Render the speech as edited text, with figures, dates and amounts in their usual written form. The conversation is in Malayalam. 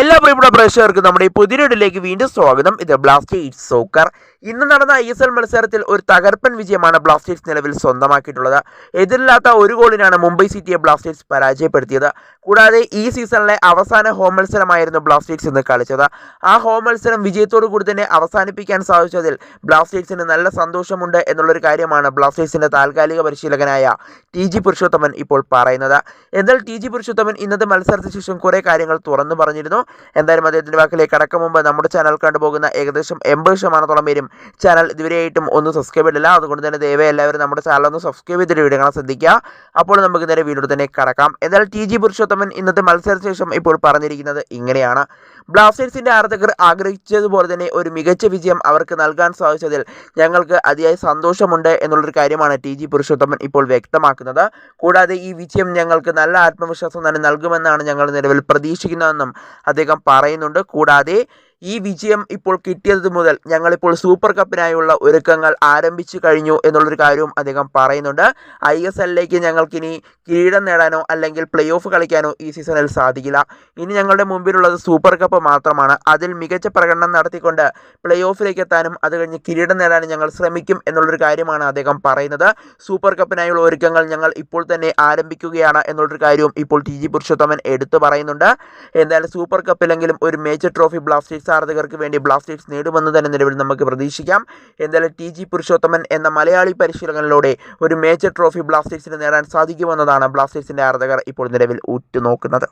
എല്ലാ പ്രിയപ്പെട്ട പ്രേക്ഷകർക്കും നമ്മുടെ ഈ പുതിയ വീഡിയോയിലേക്ക് വീണ്ടും സ്വാഗതം. ഇത് ബ്ലാസ്റ്റേഴ്സ് സോക്കർ. ഇന്ന് നടന്ന ISL മത്സരത്തിൽ ഒരു തകർപ്പൻ വിജയമാണ് ബ്ലാസ്റ്റേഴ്സ് നിലവിൽ സ്വന്തമാക്കിയിട്ടുള്ളത്. എതിരില്ലാത്ത ഒരു ഗോളിനാണ് മുംബൈ സിറ്റിയെ ബ്ലാസ്റ്റേഴ്സ് പരാജയപ്പെടുത്തിയത്. കൂടാതെ ഈ സീസണിലെ അവസാന ഹോം മത്സരമായിരുന്നു ബ്ലാസ്റ്റേഴ്സ് ഇന്ന് കളിച്ചത്. ആ ഹോം മത്സരം വിജയത്തോടു കൂടി തന്നെ അവസാനിപ്പിക്കാൻ സാധിച്ചതിൽ ബ്ലാസ്റ്റേഴ്സിന് നല്ല സന്തോഷമുണ്ട് എന്നുള്ളൊരു കാര്യമാണ് ബ്ലാസ്റ്റേഴ്സിന്റെ താൽക്കാലിക പരിശീലകനായ TG പുരുഷോത്തമൻ ഇപ്പോൾ പറയുന്നത്. എന്നാൽ TG പുരുഷോത്തമൻ ഇന്നത്തെ മത്സരത്തിന് ശേഷം കുറേ കാര്യങ്ങൾ തുറന്നു പറഞ്ഞിരുന്നു. എന്തായാലും അദ്ദേഹത്തിൻ്റെ വാക്കിലേക്ക് കടക്കും മുമ്പ് നമ്മുടെ ചാനൽ കണ്ടുപോകുന്ന ഏകദേശം 80% പേരും ചാനൽ ഇതുവരെയായിട്ടും ഒന്ന് സബ്സ്ക്രൈബ് ചെയ്തില്ല. അതുകൊണ്ട് തന്നെ ദയവായി എല്ലാവരും നമ്മുടെ ചാനൽ ഒന്ന് സബ്സ്ക്രൈബ് ചെയ്തിട്ട് വീഡിയോ കാണാൻ ശ്രദ്ധിക്കുക. അപ്പോൾ നമുക്ക് നേരെ വീഡിയോ തന്നെ കടക്കാം. എന്നാൽ TG പുരുഷോത്തമൻ ഇന്നത്തെ മത്സരത്തിന് ശേഷം ഇപ്പോൾ പറഞ്ഞിരിക്കുന്നത് ഇങ്ങനെയാണ്: ബ്ലാസ്റ്റേഴ്സിന്റെ ആരാധകർ ആഗ്രഹിച്ചതുപോലെ തന്നെ ഒരു മികച്ച വിജയം അവർക്ക് നൽകാൻ സാധിച്ചതിൽ ഞങ്ങൾക്ക് അതിയായ സന്തോഷമുണ്ട് എന്നുള്ളൊരു കാര്യമാണ് TG പുരുഷോത്തമൻ ഇപ്പോൾ വ്യക്തമാക്കുന്നത്. കൂടാതെ ഈ വിജയം ഞങ്ങൾക്ക് നല്ല ആത്മവിശ്വാസം തന്നെ നൽകുമെന്നാണ് ഞങ്ങൾ നിലവിൽ പ്രതീക്ഷിക്കുന്നതെന്നും അദ്ദേഹം പറയുന്നുണ്ട്. കൂടാതെ ഈ വിജയം ഇപ്പോൾ കിട്ടിയത് മുതൽ ഞങ്ങളിപ്പോൾ സൂപ്പർ കപ്പിനായുള്ള ഒരുക്കങ്ങൾ ആരംഭിച്ചു കഴിഞ്ഞു എന്നുള്ളൊരു കാര്യവും അദ്ദേഹം പറയുന്നുണ്ട്. ISLലേക്ക് ഞങ്ങൾക്കിനി കിരീടം നേടാനോ അല്ലെങ്കിൽ പ്ലേ ഓഫ് കളിക്കാനോ ഈ സീസണിൽ സാധിക്കില്ല. ഇനി ഞങ്ങളുടെ മുമ്പിലുള്ളത് സൂപ്പർ കപ്പ് മാത്രമാണ്. അതിൽ മികച്ച പ്രകടനം നടത്തിക്കൊണ്ട് പ്ലേ ഓഫിലേക്ക് എത്താനും അത് കഴിഞ്ഞ് കിരീടം നേടാനും ഞങ്ങൾ ശ്രമിക്കും എന്നുള്ളൊരു കാര്യമാണ് അദ്ദേഹം പറയുന്നത്. സൂപ്പർ കപ്പിനായുള്ള ഒരുക്കങ്ങൾ ഞങ്ങൾ ഇപ്പോൾ തന്നെ ആരംഭിക്കുകയാണ് എന്നുള്ളൊരു കാര്യവും ഇപ്പോൾ TG പുരുഷോത്തമൻ എടുത്തു പറയുന്നുണ്ട്. എന്തായാലും സൂപ്പർ കപ്പിലെങ്കിലും ഒരു മേജർ ട്രോഫി ബ്ലാസ്റ്റേഴ്സ് ആരാധകർക്ക് വേണ്ടി ബ്ലാസ്റ്റേഴ്സ് നേടുമെന്ന് തന്നെ നിലവിൽ നമുക്ക് പ്രതീക്ഷിക്കാം. എന്തായാലും TG പുരുഷോത്തമൻ എന്ന മലയാളി പരിശീലകനിലൂടെ ഒരു മേജർ ട്രോഫി ബ്ലാസ്റ്റേഴ്സിന് നേടാൻ സാധിക്കുമെന്നതാണ് ബ്ലാസ്റ്റേഴ്സിന്റെ ആരാധകർ ഇപ്പോൾ നിലവിൽ ഉറ്റുനോക്കുന്നത്.